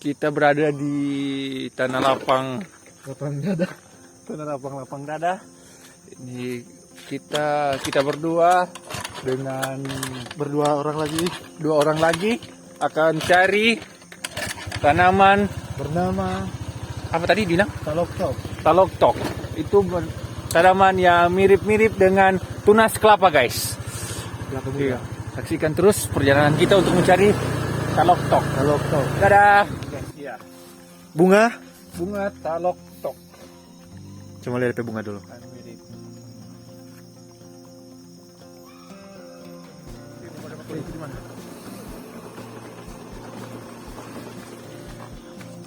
Kita berada di tanah lapang dada. Tanah lapang dada. Ini kita berdua dengan dua orang lagi akan cari tanaman bernama apa tadi bilang? Taloktok. Itu tanaman yang mirip-mirip dengan tunas kelapa, guys. Iya. Saksikan terus perjalanan kita untuk mencari taloktok. Dadah. Iya. Bunga Taloktok. Coba lihat bunga dulu. Mirip.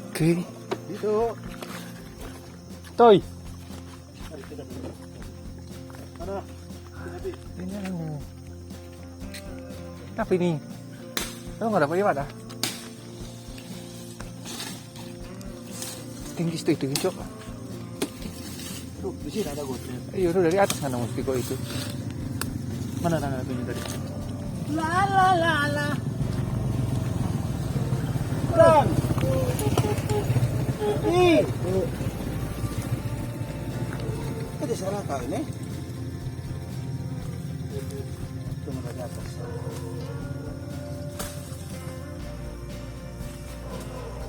Oke. Itu. Toy. Mana? Ini apa ini? Lo nggak dapat gimana? Tinggi itu cok. Tuh, di sini ada gotnya. Iya, udah dari atas mana mesti kok itu. Mana tangan ini tadi? La. Kurang. Ih. Ada salah kau ini? Cuma dari atas.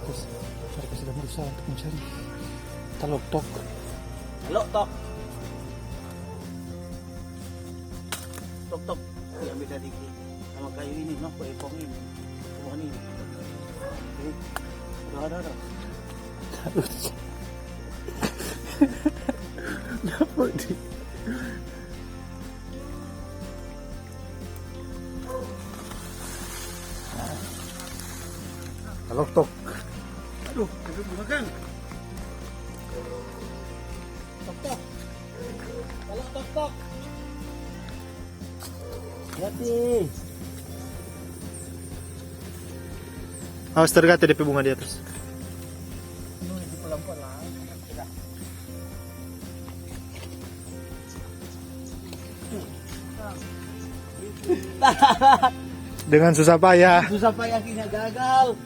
Terus mereka sedang berusaha untuk mencari taloktok. Tok. Yang beda dikit. Sama kayu ini, no, epong ini. Bukan ini. Ada. Dapat di. Taloktok. Aduh, itu bukan. Tok. Hati. Awas tergata DP bunga di atas. Dengan susah payah. Akhirnya gagal.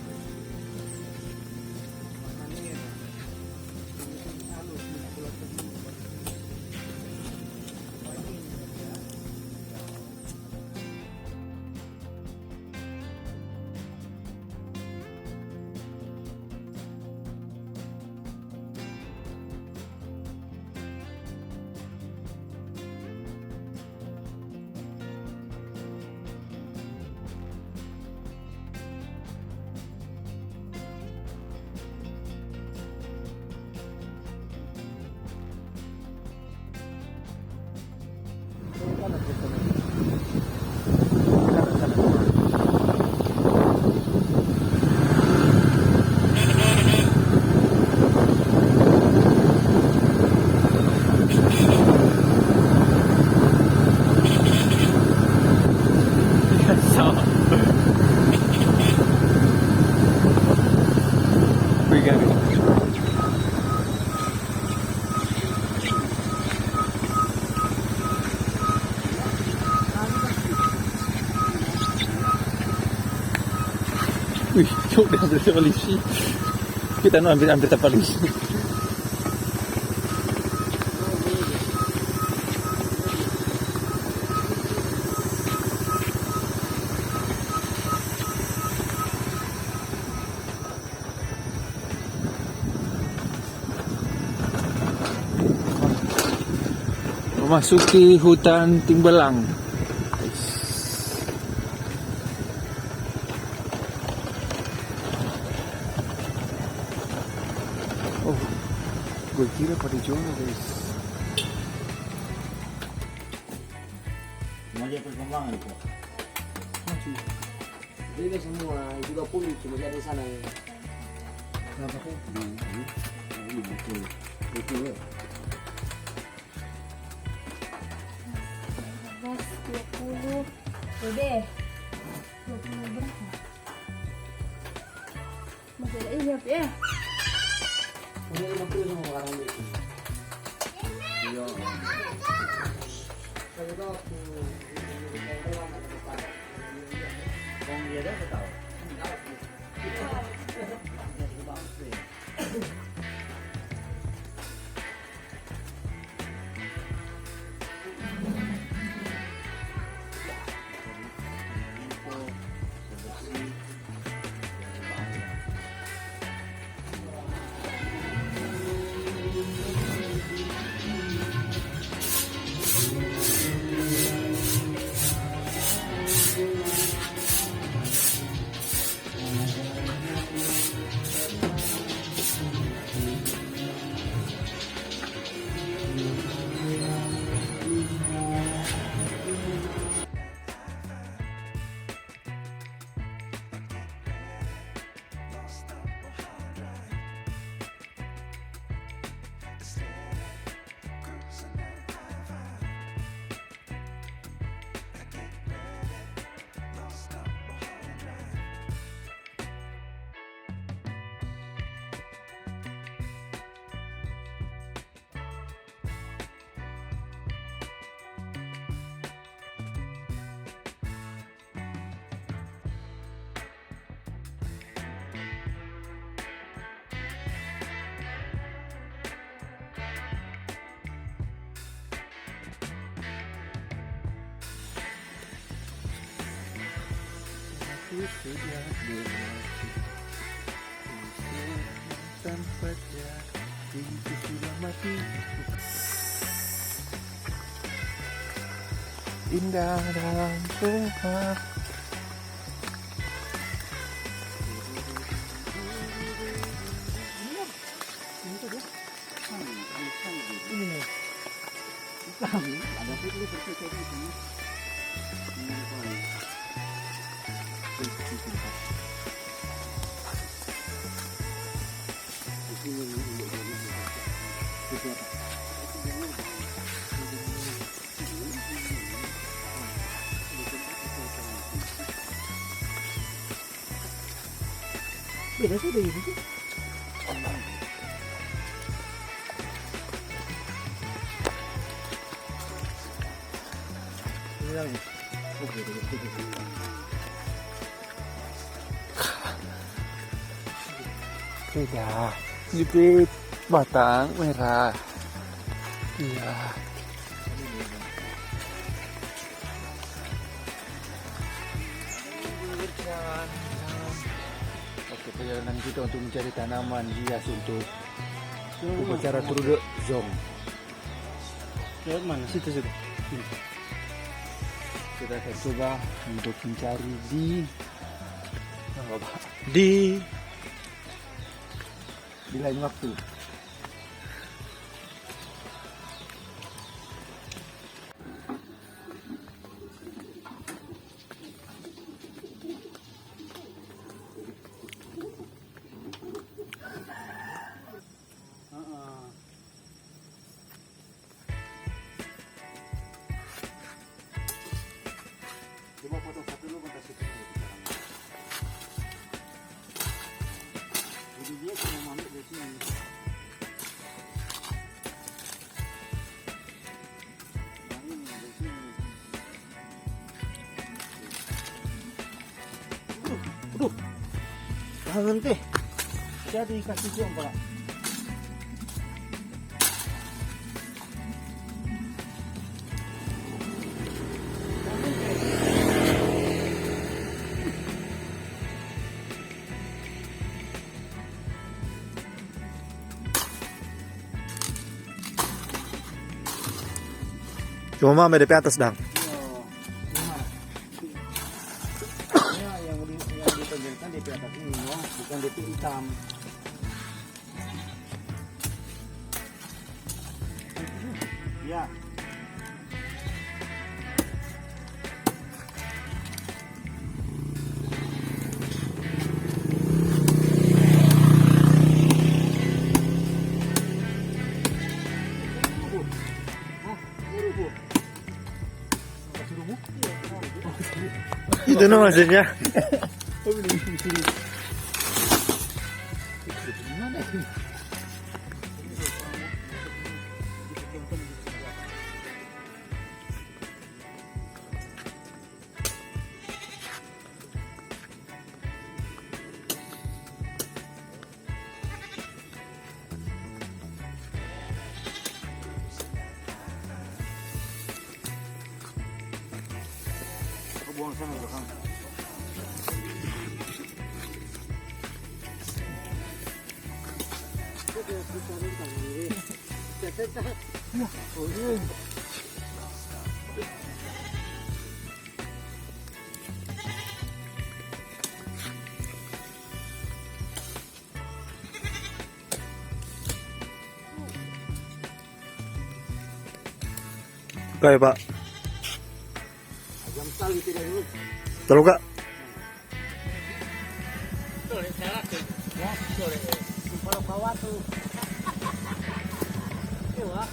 Wih, cok dia ambil polisi. Kita nu ambil polisi. Memasuki hutan Timbelang. Oh, gue kira pada jual, guys. Maju perkembangan itu. Ini semua juga pulih cuma di sana. Kenapa kok? Ini betul ya. 20 Dede 20 berapa? Masih ada ini ya? Ini 50 sama orang itu. Iya. waktu kayak doang ada depan. Kong dia dah tahu. Sudah berhenti tempat dia itu sudah mati. Indah dan sehat. Ada video seperti ini. Beda sih dari itu. Beda. Itu batang merah. Iya. Oke, perjalanan kita untuk mencari tanaman hias untuk upacara Trude Zong. Lewat mana? Situ sudah. Kita akan coba untuk mencari di lain waktu. Coba foto satu dulu kan kasih tahu sekarang. Jadi dia cuma mampu di sini. Yang ini di sini. Aduh, tangan teh. Jadi kasih jom pak. Cuma mama DP atas dang. Ya, yang ditonjolkan DP atas ini, no? Bukan DP hitam. Ya. Itu no maksudnya. buang sana belakang. Kayak Pak. Jam sekali tidak dulu. Terluka. Sore sekarang ya sore. Kalau bawah tuh. Iya.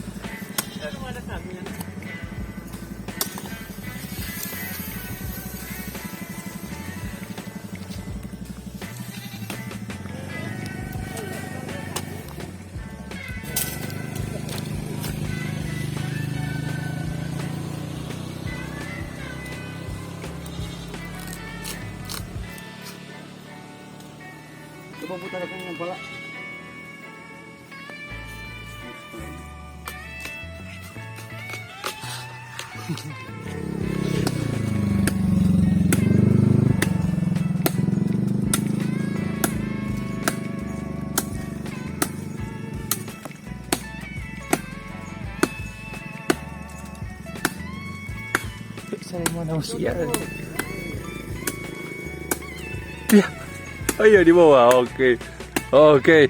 Itu ada sapinya. Coba putar aku yang pala. Saya mana usia? Ya. Oh iya di bawah. Oke. Oke.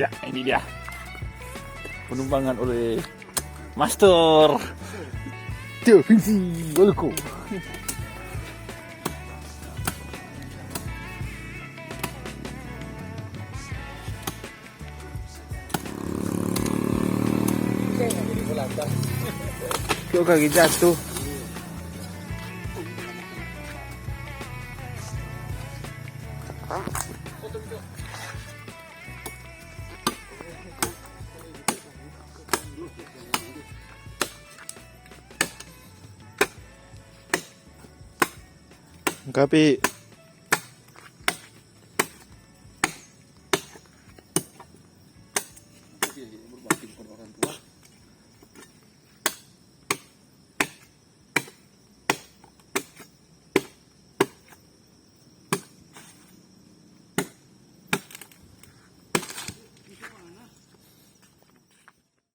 Ya, ini dia. Penumpangan oleh Master Da Vinci Walko. Kok kaki jatuh? Kapi.